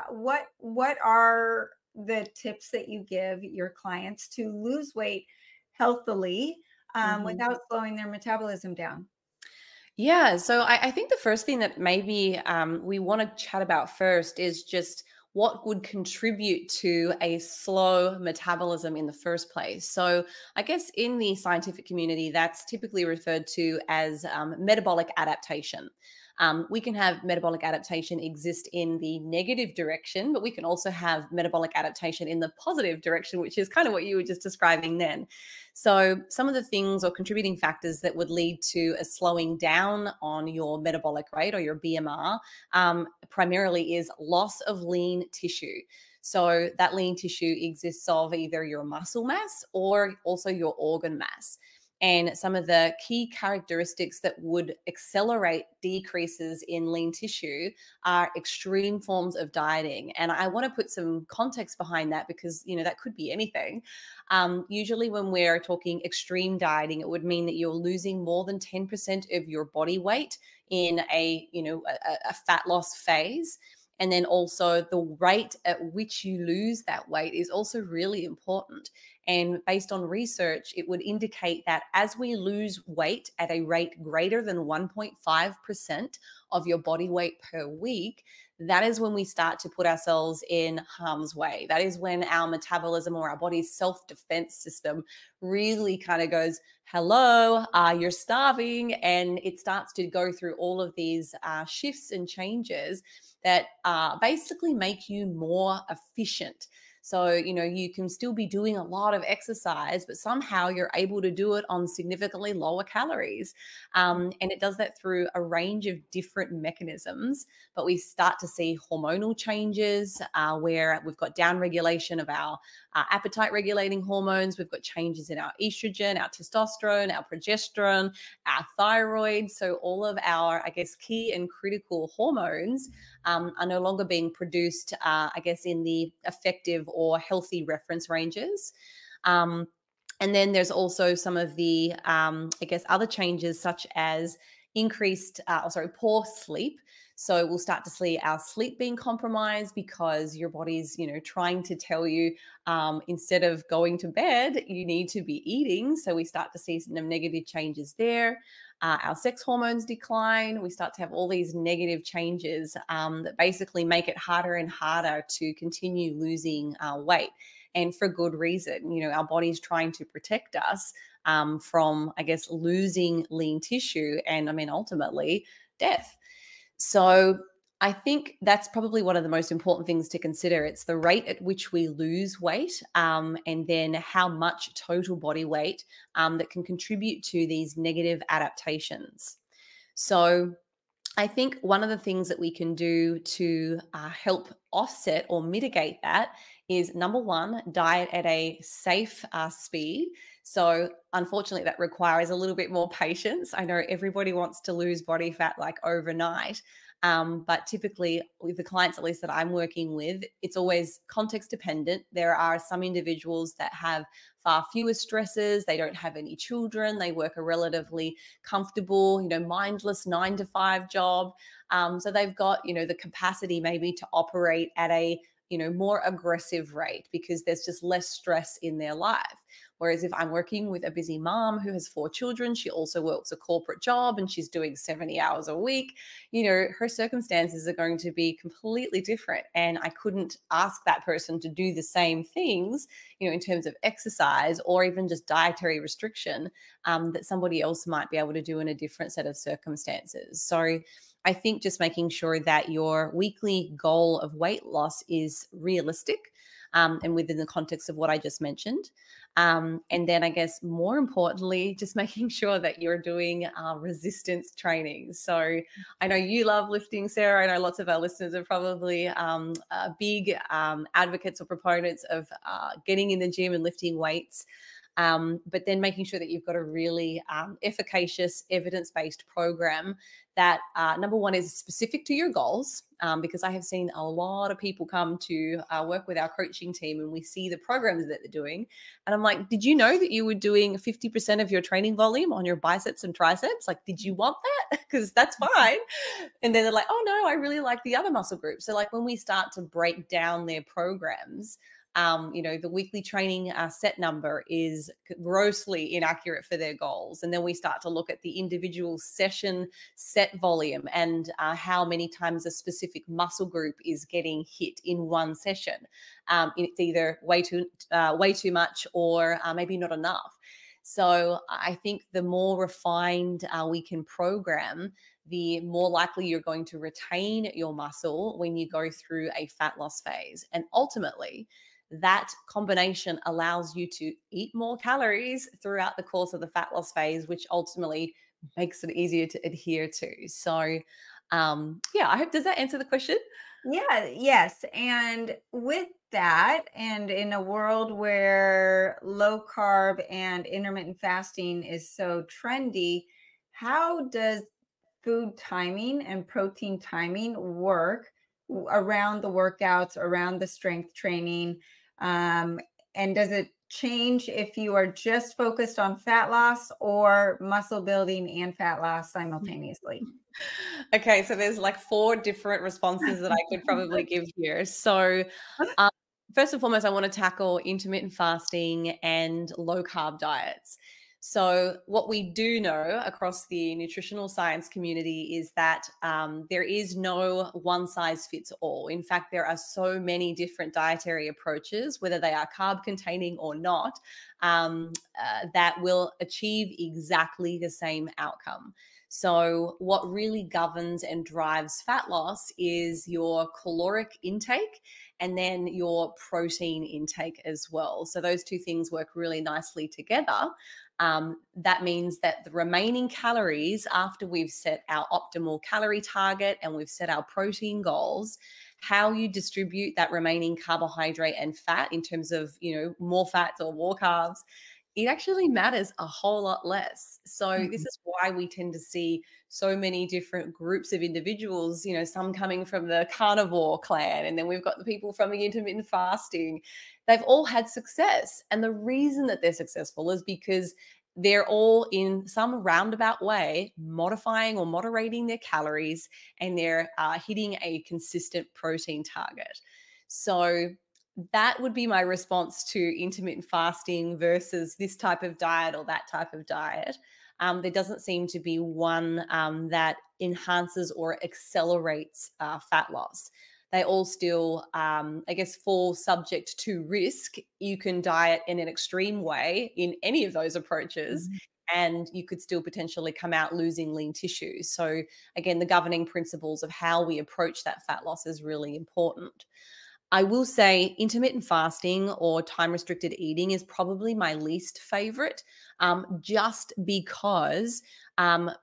what are the tips that you give your clients to lose weight healthily, Mhm. without slowing their metabolism down? Yeah, so I think the first thing that maybe we want to chat about first is just what would contribute to a slow metabolism in the first place. So, I guess in the scientific community, that's typically referred to as metabolic adaptation. We can have metabolic adaptation exist in the negative direction, but we can also have metabolic adaptation in the positive direction, which is kind of what you were just describing then. So, some of the things or contributing factors that would lead to a slowing down on your metabolic rate or your BMR primarily is loss of lean tissue. So, that lean tissue exists of either your muscle mass or also your organ mass. And some of the key characteristics that would accelerate decreases in lean tissue are extreme forms of dieting. And I want to put some context behind that because, that could be anything. Usually, when we're talking extreme dieting, it would mean that you're losing more than 10% of your body weight in a fat loss phase. And then also the rate at which you lose that weight is also really important. And based on research, it would indicate that as we lose weight at a rate greater than 1.5% of your body weight per week, that is when we start to put ourselves in harm's way. That is when our metabolism or our body's self defense system really kind of goes, hello, you're starving. And it starts to go through all of these shifts and changes that basically make you more efficient. So, you can still be doing a lot of exercise, but somehow you're able to do it on significantly lower calories. And it does that through a range of different mechanisms. But we start to see hormonal changes where we've got downregulation of our appetite regulating hormones. We've got changes in our estrogen, our testosterone, our progesterone, our thyroid. So, all of our, I guess, key and critical hormones are no longer being produced, in the effective or healthy reference ranges. Um, and then there's also some of the, other changes such as poor sleep. So we'll start to see our sleep being compromised because your body's, trying to tell you instead of going to bed, you need to be eating. So we start to see some negative changes there. Our sex hormones decline. We start to have all these negative changes that basically make it harder and harder to continue losing weight. And for good reason. Our body's trying to protect us from, losing lean tissue and, ultimately death. So I think that's probably one of the most important things to consider. It's the rate at which we lose weight and then how much total body weight that can contribute to these negative adaptations. So I think one of the things that we can do to help offset or mitigate that is number one, diet at a safe speed. So, unfortunately, that requires a little bit more patience. I know everybody wants to lose body fat like overnight. But typically, with the clients, at least that I'm working with, it's always context dependent. There are some individuals that have far fewer stresses. They don't have any children. They work a relatively comfortable, mindless 9 to 5 job. So they've got, the capacity maybe to operate at a, more aggressive rate because there's just less stress in their life. Whereas if I'm working with a busy mom who has 4 children, she also works a corporate job and she's doing 70 hours a week, her circumstances are going to be completely different. And I couldn't ask that person to do the same things, in terms of exercise or even just dietary restriction that somebody else might be able to do in a different set of circumstances. So I think just making sure that your weekly goal of weight loss is realistic and within the context of what I just mentioned. And then I guess more importantly, just making sure that you're doing resistance training. So I know you love lifting, Sarah. I know lots of our listeners are probably big advocates or proponents of getting in the gym and lifting weights. But then making sure that you've got a really efficacious, evidence based program that, number one, is specific to your goals. Because I have seen a lot of people come to work with our coaching team and we see the programs that they're doing. And I'm like, did you know that you were doing 50% of your training volume on your biceps and triceps? Like, did you want that? Because that's fine. And then they're like, oh no, I really like the other muscle groups. So, like, when we start to break down their programs, the weekly training set number is grossly inaccurate for their goals. And then we start to look at the individual session set volume and how many times a specific muscle group is getting hit in one session. It's either way too much or maybe not enough. So I think the more refined we can program, the more likely you're going to retain your muscle when you go through a fat loss phase. And ultimately, that combination allows you to eat more calories throughout the course of the fat loss phase, which ultimately makes it easier to adhere to. So, yeah, I hope, does that answer the question? Yeah, yes. And with that, and in a world where low carb and intermittent fasting is so trendy, how does food timing and protein timing work around the workouts, around the strength training? Um, and does it change if you are just focused on fat loss or muscle building and fat loss simultaneously? Okay, so there's like four different responses that I could probably give here. So, um, first and foremost, I want to tackle intermittent fasting and low carb diets. So, what we do know across the nutritional science community is that there is no one size fits all. In fact, there are so many different dietary approaches, whether they are carb containing or not, that will achieve exactly the same outcome. So, what really governs and drives fat loss is your caloric intake and then your protein intake as well. So, those two things work really nicely together. That means that the remaining calories, after we've set our optimal calorie target and we've set our protein goals, how you distribute that remaining carbohydrate and fat in terms of, more fats or more carbs, it actually matters a whole lot less. So this Mhm. is why we tend to see so many different groups of individuals, some coming from the carnivore clan, and then we've got the people from the intermittent fasting. They've all had success. And the reason that they're successful is because they're all in some roundabout way modifying or moderating their calories, and they're hitting a consistent protein target. So that would be my response to intermittent fasting versus this type of diet or that type of diet. There doesn't seem to be one that enhances or accelerates fat loss. They all still, I guess, fall subject to risk. You can diet in an extreme way in any of those approaches, Mhm. and you could still potentially come out losing lean tissue. So, again, the governing principles of how we approach that fat loss is really important. I will say intermittent fasting or time restricted eating is probably my least favorite, just because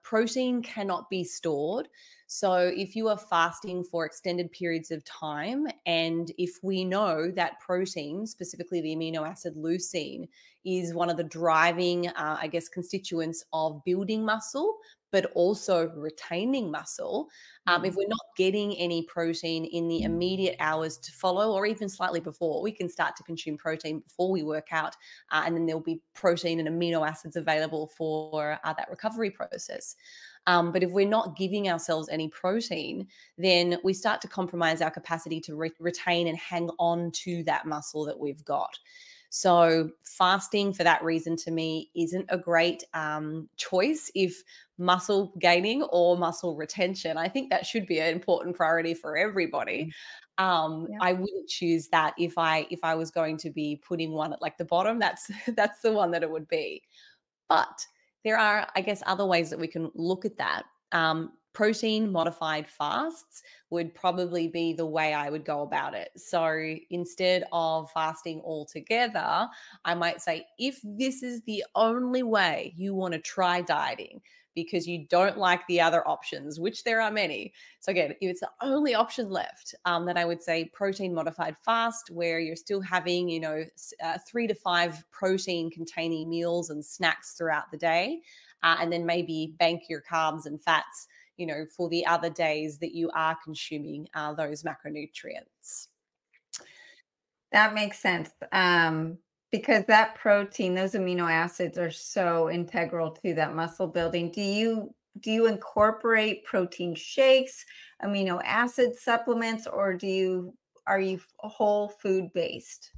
protein cannot be stored. So, if you are fasting for extended periods of time, and if we know that protein, specifically the amino acid leucine, is one of the driving, I guess, constituents of building muscle, but also retaining muscle, if Mhm. we're not getting any protein in the immediate hours to follow, or even slightly before, we can start to consume protein before we work out, and then there'll be protein and amino acids available for that recovery process. But if we're not giving ourselves any protein, then we start to compromise our capacity to retain and hang on to that muscle that we've got. So, fasting for that reason to me isn't a great choice if muscle gaining or muscle retention. I think that should be an important priority for everybody. Yeah. I wouldn't choose that if I was going to be putting one at like the bottom. That's that's the one that it would be. But there are, I guess, other ways that we can look at that. protein modified fasts would probably be the way I would go about it. So instead of fasting altogether, I might say, if this is the only way you want to try dieting because you don't like the other options, which there are many. So again, if it's the only option left, then I would say protein modified fast, where you're still having, 3 to 5 protein containing meals and snacks throughout the day, and then maybe bank your carbs and fats, for the other days that you are consuming those macronutrients. That makes sense. Because that protein, those amino acids are so integral to that muscle building. Do you incorporate protein shakes, amino acid supplements, or are you whole food based?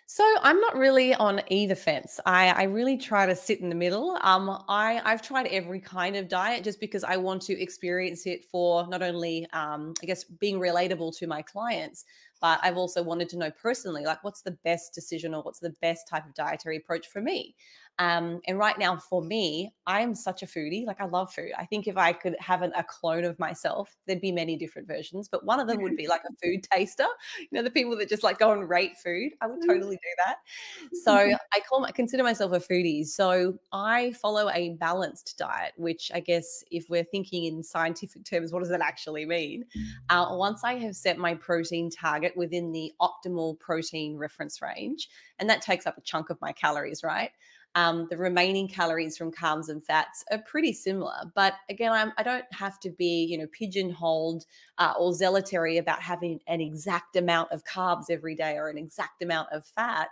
So I'm not really on either fence. I really try to sit in the middle. I've tried every kind of diet just because I want to experience it for not only I guess being relatable to my clients, but I've also wanted to know personally, like, what's the best decision or what's the best type of dietary approach for me. And right now, for me, I'm such a foodie. Like, I love food. I think if I could have a clone of myself, there'd be many different versions, but one of them would be like a food taster. The people that just like go and rate food. I would totally do that. So I consider myself a foodie. So I follow a balanced diet, which I guess if we're thinking in scientific terms, what does that actually mean? Once I have set my protein target within the optimal protein reference range, and that takes up a chunk of my calories, right? The remaining calories from carbs and fats are pretty similar, but again, I don't have to be, pigeonholed or zealotary about having an exact amount of carbs every day or an exact amount of fat.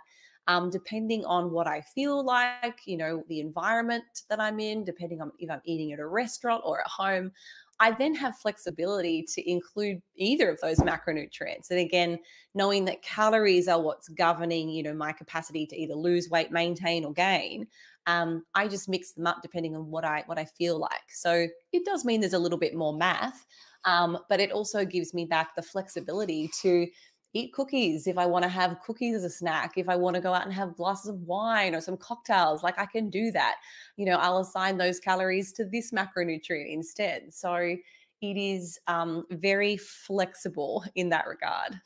Depending on what I feel like, the environment that I'm in, depending on if I'm eating at a restaurant or at home, I then have flexibility to include either of those macronutrients. And again, knowing that calories are what's governing, my capacity to either lose weight, maintain, or gain. I just mix them up depending on what I feel like. So it does mean there's a little bit more math, but it also gives me back the flexibility to eat cookies if I want to have cookies as a snack, if I want to go out and have glasses of wine or some cocktails, like I can do that. I'll assign those calories to this macronutrient instead. So it is very flexible in that regard.